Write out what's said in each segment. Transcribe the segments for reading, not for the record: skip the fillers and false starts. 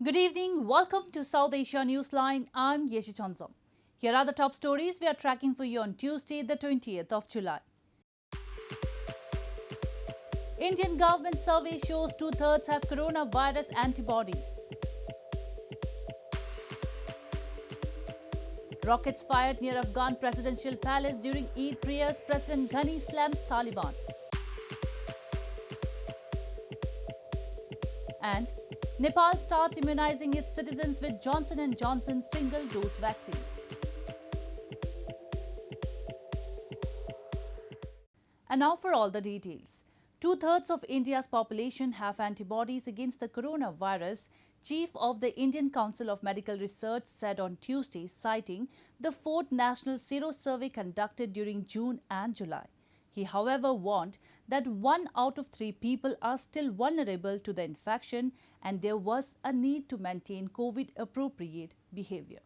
Good evening. Welcome to South Asia Newsline. I'm Yeshi Chansom. Here are the top stories we are tracking for you on Tuesday, the 20th of July. Indian government survey shows two-thirds have coronavirus antibodies. Rockets fired near Afghan presidential palace during Eid prayers. President Ghani slams Taliban. And Nepal starts immunizing its citizens with Johnson & Johnson single-dose vaccines. And now for all the details. Two-thirds of India's population have antibodies against the coronavirus, Chief of the Indian Council of Medical Research said on Tuesday, citing the fourth national sero survey conducted during June and July. He, however, warned that 1 out of 3 people are still vulnerable to the infection and there was a need to maintain COVID-appropriate behavior.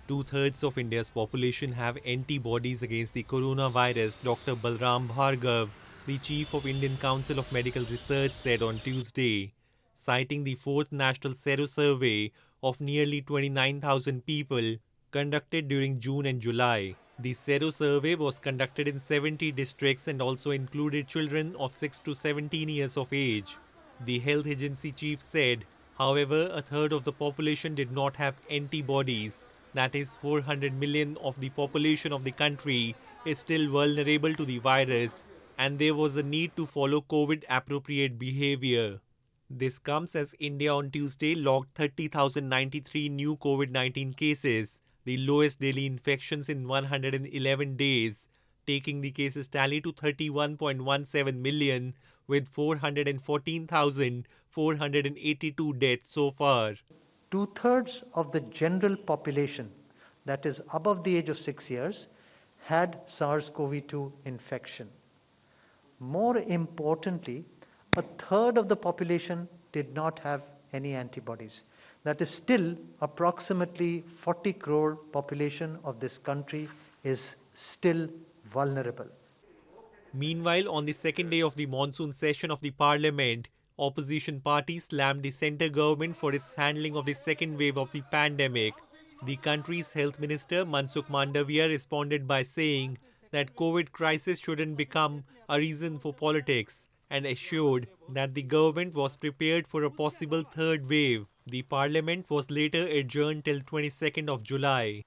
Two-thirds of India's population have antibodies against the coronavirus, Dr. Balram Bhargav, the chief of Indian Council of Medical Research, said on Tuesday, citing the fourth national sero survey of nearly 29,000 people conducted during June and July. The sero survey was conducted in 70 districts and also included children of 6 to 17 years of age. The health agency chief said, however, a third of the population did not have antibodies. That is, 400 million of the population of the country is still vulnerable to the virus, and there was a need to follow COVID-appropriate behavior. This comes as India on Tuesday logged 30,093 new COVID-19 cases, the lowest daily infections in 111 days, taking the cases tally to 31.17 million, with 414,482 deaths so far. Two-thirds of the general population, that is above the age of 6 years, had SARS-CoV-2 infection. More importantly, a third of the population did not have any antibodies. That is still approximately 40 crore population of this country is still vulnerable. Meanwhile, on the second day of the monsoon session of the parliament, opposition parties slammed the centre government for its handling of the second wave of the pandemic. The country's health minister Mansukh Mandaviya responded by saying that COVID crisis shouldn't become a reason for politics and assured that the government was prepared for a possible third wave. The parliament was later adjourned till 22nd of July.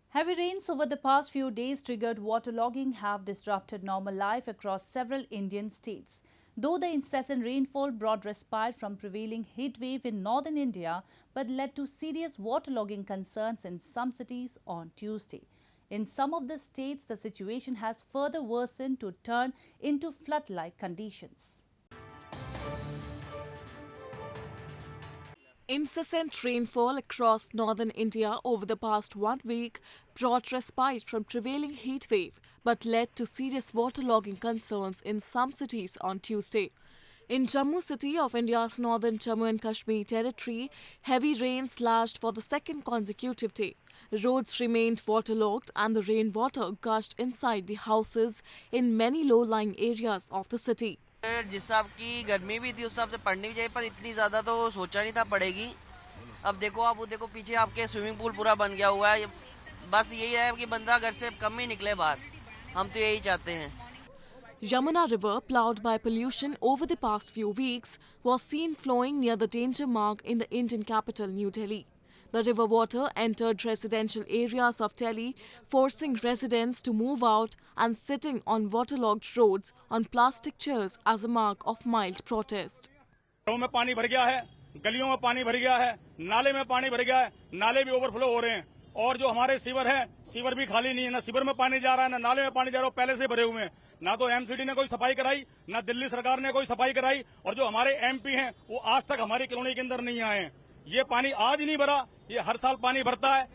Heavy rains over the past few days triggered waterlogging have disrupted normal life across several Indian states. Though the incessant rainfall brought respite from prevailing heat wave in northern India, but led to serious waterlogging concerns in some cities on Tuesday. In some of the states, the situation has further worsened to turn into flood-like conditions. Incessant rainfall across northern India over the past 1 week brought respite from prevailing heat wave but led to serious waterlogging concerns in some cities on Tuesday. In Jammu city of India's northern Jammu and Kashmir territory, heavy rain slashed for the second consecutive day. Roads remained waterlogged and the rainwater gushed inside the houses in many low-lying areas of the city. जिस हिसाब की गर्मी भी थी उस हिसाब से पड़नी भी चाहिए पर इतनी ज़्यादा तो सोचा नहीं था पड़ेगी। अब देखो आप वो देखो पीछे आपके स्विमिंग पूल पूरा बन गया हुआ है। बस यही है कि बंदा घर से कम ही निकले बाहर। हम तो यही चाहते हैं। Yamuna River, plowed by pollution over the past few weeks, was seen flowing near the danger mark in the Indian capital, New Delhi. The river water entered residential areas of Delhi, forcing residents to move out and sitting on waterlogged roads on plastic chairs as a mark of mild protest. घरों में पानी भर गया है, गलियों में पानी भर गया है, नाले में पानी भर गया है, नाले भी ओवरफ्लो हो रहे हैं और जो हमारे सीवर है, सीवर भी खाली नहीं है, ना सीवर में पानी जा रहा है, ना नाले में पानी जा रहा है, पहले से भरे हुए हैं। ना तो एमसीडी ने कोई सफाई कराई, ना दिल्ली सरकार ने कोई सफाई कराई और जो हमारे एमपी हैं वो आज तक हमारी कॉलोनी के अंदर नहीं आए हैं। ये पानी आज ही नहीं भरा, ये हर साल पानी भरता है।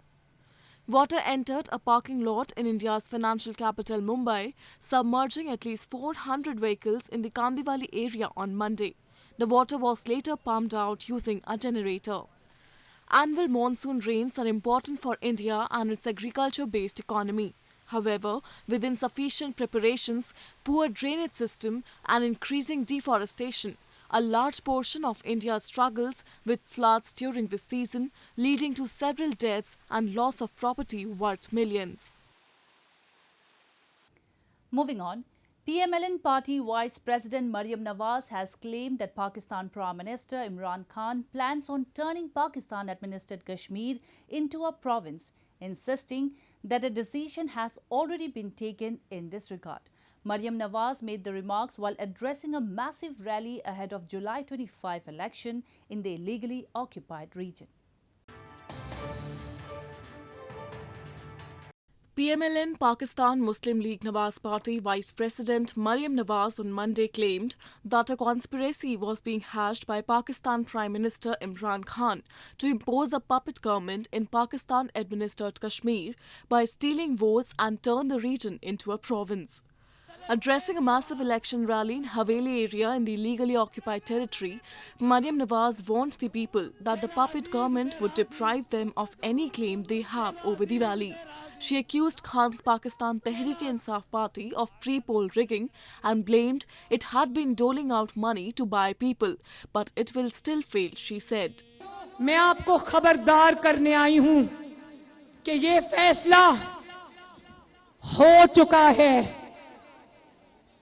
Water entered a parking lot in India's financial capital Mumbai, submerging at least 400 vehicles in the Kandivali area on Monday. The water was later pumped out using a generator. Annual monsoon rains are important for India and its agriculture-based economy. However, with insufficient preparations, poor drainage system and increasing deforestation, a large portion of India struggles with floods during this season, leading to several deaths and loss of property worth millions. Moving on, PMLN Party Vice President Maryam Nawaz has claimed that Pakistan Prime Minister Imran Khan plans on turning Pakistan-administered Kashmir into a province, insisting that a decision has already been taken in this regard. Maryam Nawaz made the remarks while addressing a massive rally ahead of July 25 election in the illegally occupied region. PMLN Pakistan Muslim League Nawaz Party Vice President Maryam Nawaz on Monday claimed that a conspiracy was being hatched by Pakistan Prime Minister Imran Khan to impose a puppet government in Pakistan-administered Kashmir by stealing votes and turn the region into a province. Addressing a massive election rally in Haveli area in the illegally occupied territory, Maryam Nawaz warned the people that the puppet government would deprive them of any claim they have over the valley. She accused Khan's Pakistan Tehreek-e-Insaf party of pre-poll rigging and blamed it had been doling out money to buy people, but it will still fail, she said. मैं आपको खबरदार करने आई हूं कि ये फैसला हो चुका है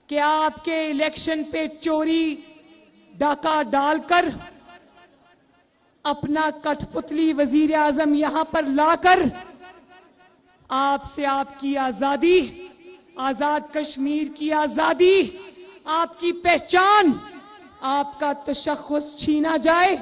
कि आपके इलेक्शन पे चोरी डाका डालकर अपना कठपुतली वजीर आजम यहां पर लाकर आपसे आपकी आजादी, आजाद कश्मीर की आजादी, आपकी पहचान, आपका तशख्खुस छीना जाए.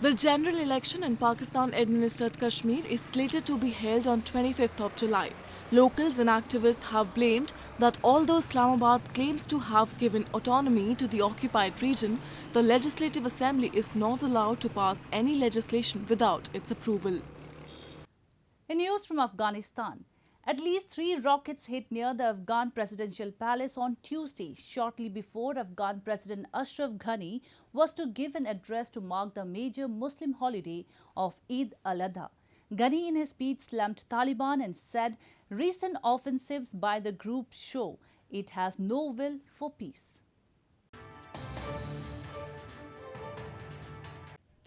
The general election in Pakistan-administered Kashmir is slated to be held on 25th of July. Locals and activists have blamed that although Islamabad claims to have given autonomy to the occupied region, the Legislative Assembly is not allowed to pass any legislation without its approval. In news from Afghanistan, at least 3 rockets hit near the Afghan presidential palace on Tuesday, shortly before Afghan President Ashraf Ghani was to give an address to mark the major Muslim holiday of Eid al-Adha. Ghani in his speech slammed Taliban and said recent offensives by the group show it has no will for peace.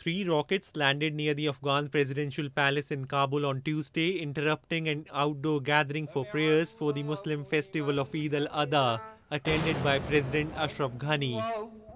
3 rockets landed near the Afghan presidential palace in Kabul on Tuesday, interrupting an outdoor gathering for prayers for the Muslim festival of Eid al-Adha, attended by President Ashraf Ghani.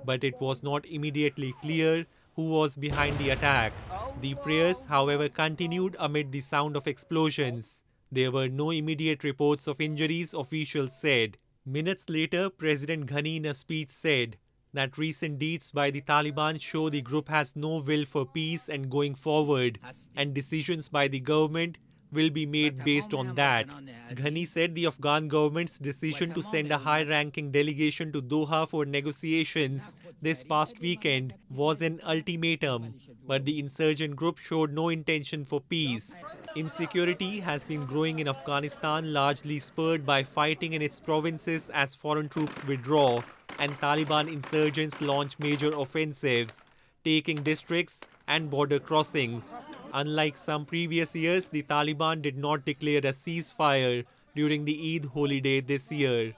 But it was not immediately clear who was behind the attack. The prayers, however, continued amid the sound of explosions. There were no immediate reports of injuries, officials said. Minutes later, President Ghani in a speech said that recent deeds by the Taliban show the group has no will for peace and going forward, and decisions by the government will be made based on that. Ghani said the Afghan government's decision to send a high-ranking delegation to Doha for negotiations this past weekend was an ultimatum, but the insurgent group showed no intention for peace. Insecurity has been growing in Afghanistan, largely spurred by fighting in its provinces as foreign troops withdraw and Taliban insurgents launch major offensives, taking districts and border crossings. Unlike some previous years, the Taliban did not declare a ceasefire during the Eid holiday this year.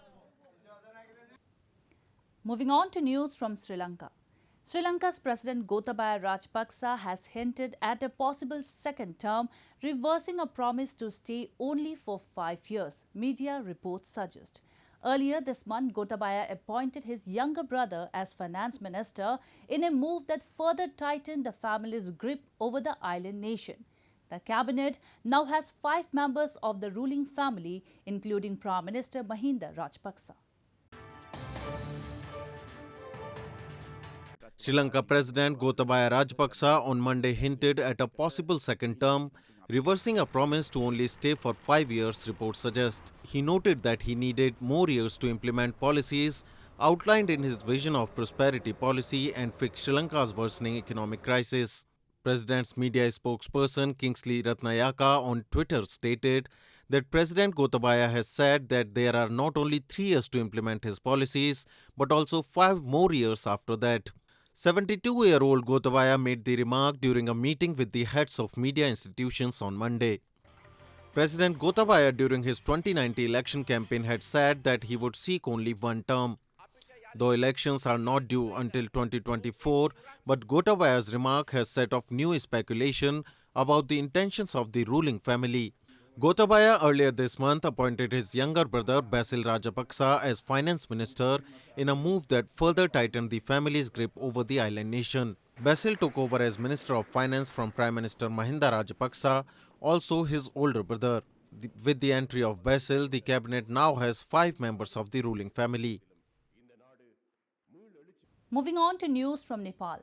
Moving on to news from Sri Lanka. Sri Lanka's President Gotabaya Rajapaksa has hinted at a possible second term, reversing a promise to stay only for 5 years, media reports suggest. Earlier this month, Gotabaya appointed his younger brother as finance minister in a move that further tightened the family's grip over the island nation. The cabinet now has 5 members of the ruling family, including Prime Minister Mahinda Rajapaksa. Sri Lanka President Gotabaya Rajapaksa on Monday hinted at a possible second term, reversing a promise to only stay for 5 years, reports suggest. He noted that he needed more years to implement policies outlined in his vision of prosperity policy and fix Sri Lanka's worsening economic crisis. President's media spokesperson Kingsley Ratnayaka on Twitter stated that President Gotabaya has said that there are not only 3 years to implement his policies, but also 5 more years after that. 72-year-old Gotabaya made the remark during a meeting with the heads of media institutions on Monday. President Gotabaya during his 2019 election campaign had said that he would seek only one term. Though elections are not due until 2024, but Gotabaya's remark has set off new speculation about the intentions of the ruling family. Gotabaya earlier this month appointed his younger brother Basil Rajapaksa as finance minister in a move that further tightened the family's grip over the island nation. Basil took over as Minister of Finance from Prime Minister Mahinda Rajapaksa, also his older brother. With the entry of Basil, the cabinet now has 5 members of the ruling family. Moving on to news from Nepal.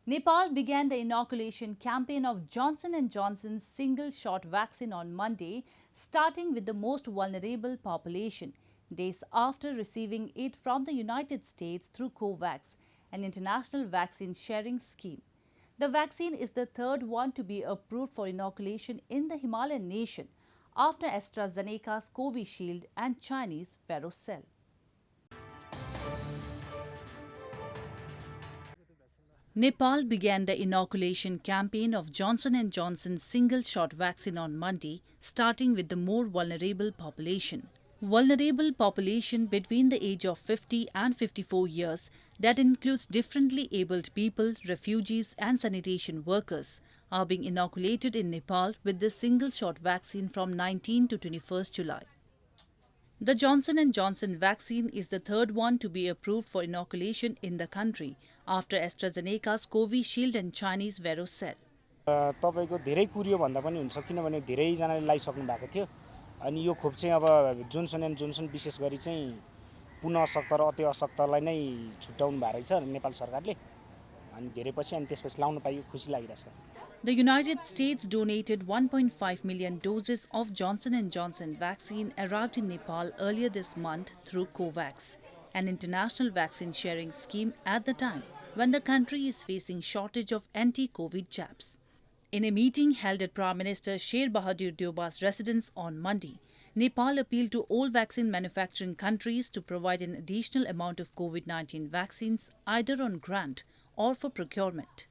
Nepal began the inoculation campaign of Johnson & Johnson's single-shot vaccine on Monday, starting with the most vulnerable population, days after receiving aid from the United States through COVAX, an international vaccine sharing scheme. The vaccine is the third one to be approved for inoculation in the Himalayan nation, after AstraZeneca's Covishield and Chinese Verocell. Nepal began the inoculation campaign of Johnson & Johnson's single-shot vaccine on Monday, starting with the more vulnerable population. Vulnerable population between the age of 50 and 54 years that includes differently abled people, refugees and sanitation workers are being inoculated in Nepal with the single-shot vaccine from 19 to 21st July. The Johnson & Johnson vaccine is the third one to be approved for inoculation in the country after AstraZeneca's Covishield and Chinese Verocell. तपाईको धेरै curio भन्दा पनि हुन्छ किनभने धेरै जनाले लाइसक्नु भएको थियो अनि यो खोप चाहिँ अब जोन्सन एन्ड जोन्सन विशेष गरी चाहिँ पुनः असक्त र अति असक्तलाई नै छुट्याउनु भएको रहेछ नेपाल सरकारले अनि धेरै पछि अनि त्यसपछि लाउन पाइयो खुसी लागिरहेछ. The United States donated 1.5 million doses of Johnson & Johnson vaccine arrived in Nepal earlier this month through COVAX, an international vaccine sharing scheme at the time when the country is facing shortage of anti-COVID jabs. In a meeting held at Prime Minister Sher Bahadur Deuba's residence on Monday, Nepal appealed to all vaccine manufacturing countries to provide an additional amount of COVID-19 vaccines either on grant or for procurement.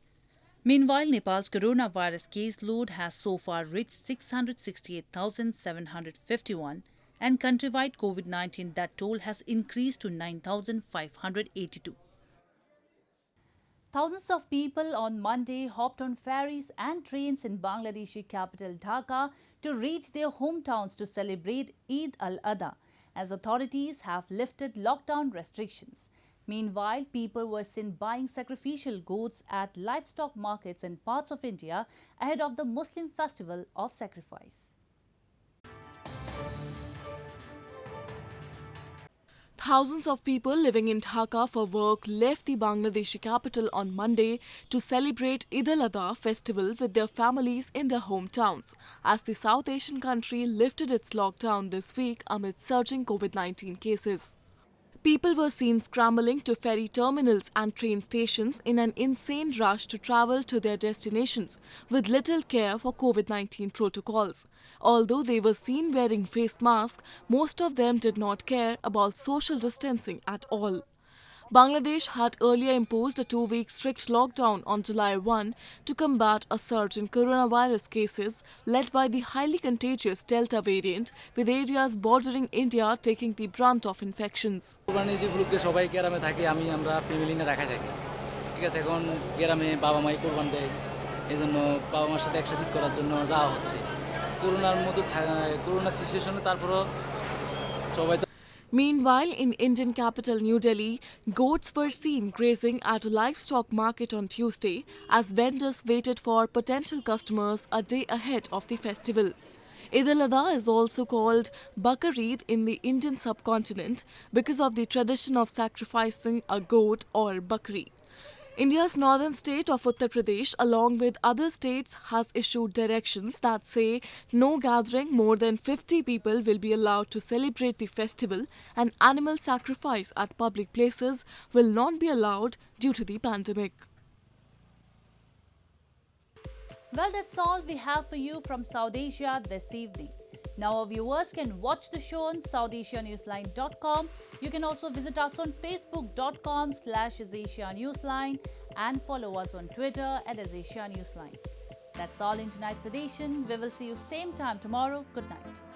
Meanwhile, Nepal's coronavirus caseload has so far reached 668,751 and countrywide COVID-19 that toll has increased to 9,582. Thousands of people on Monday hopped on ferries and trains in Bangladeshi capital Dhaka to reach their hometowns to celebrate Eid al-Adha, as authorities have lifted lockdown restrictions. Meanwhile, people were seen buying sacrificial goats at livestock markets in parts of India ahead of the Muslim festival of sacrifice. Thousands of people living in Dhaka for work left the Bangladeshi capital on Monday to celebrate Eid al-Adha festival with their families in their hometowns, as the South Asian country lifted its lockdown this week amid surging COVID-19 cases. People were seen scrambling to ferry terminals and train stations in an insane rush to travel to their destinations with little care for COVID-19 protocols. Although they were seen wearing face masks, most of them did not care about social distancing at all. Bangladesh had earlier imposed a 2-week strict lockdown on July 1 to combat a surge in coronavirus cases led by the highly contagious Delta variant, with areas bordering India taking the brunt of infections. Meanwhile, in Indian capital New Delhi, goats were seen grazing at a livestock market on Tuesday as vendors waited for potential customers a day ahead of the festival. Eid al-Adha is also called Bakar-Eid in the Indian subcontinent because of the tradition of sacrificing a goat or bakri. India's northern state of Uttar Pradesh, along with other states, has issued directions that say no gathering more than 50 people will be allowed to celebrate the festival, and animal sacrifice at public places will not be allowed due to the pandemic. Well, that's all we have for you from South Asia this evening. Now our viewers can watch the show on SouthAsiaNewsline.com. You can also visit us on Facebook.com/AsAsiaNewsline and follow us on Twitter @AsAsiaNewsline. That's all in tonight's edition. We will see you same time tomorrow. Good night.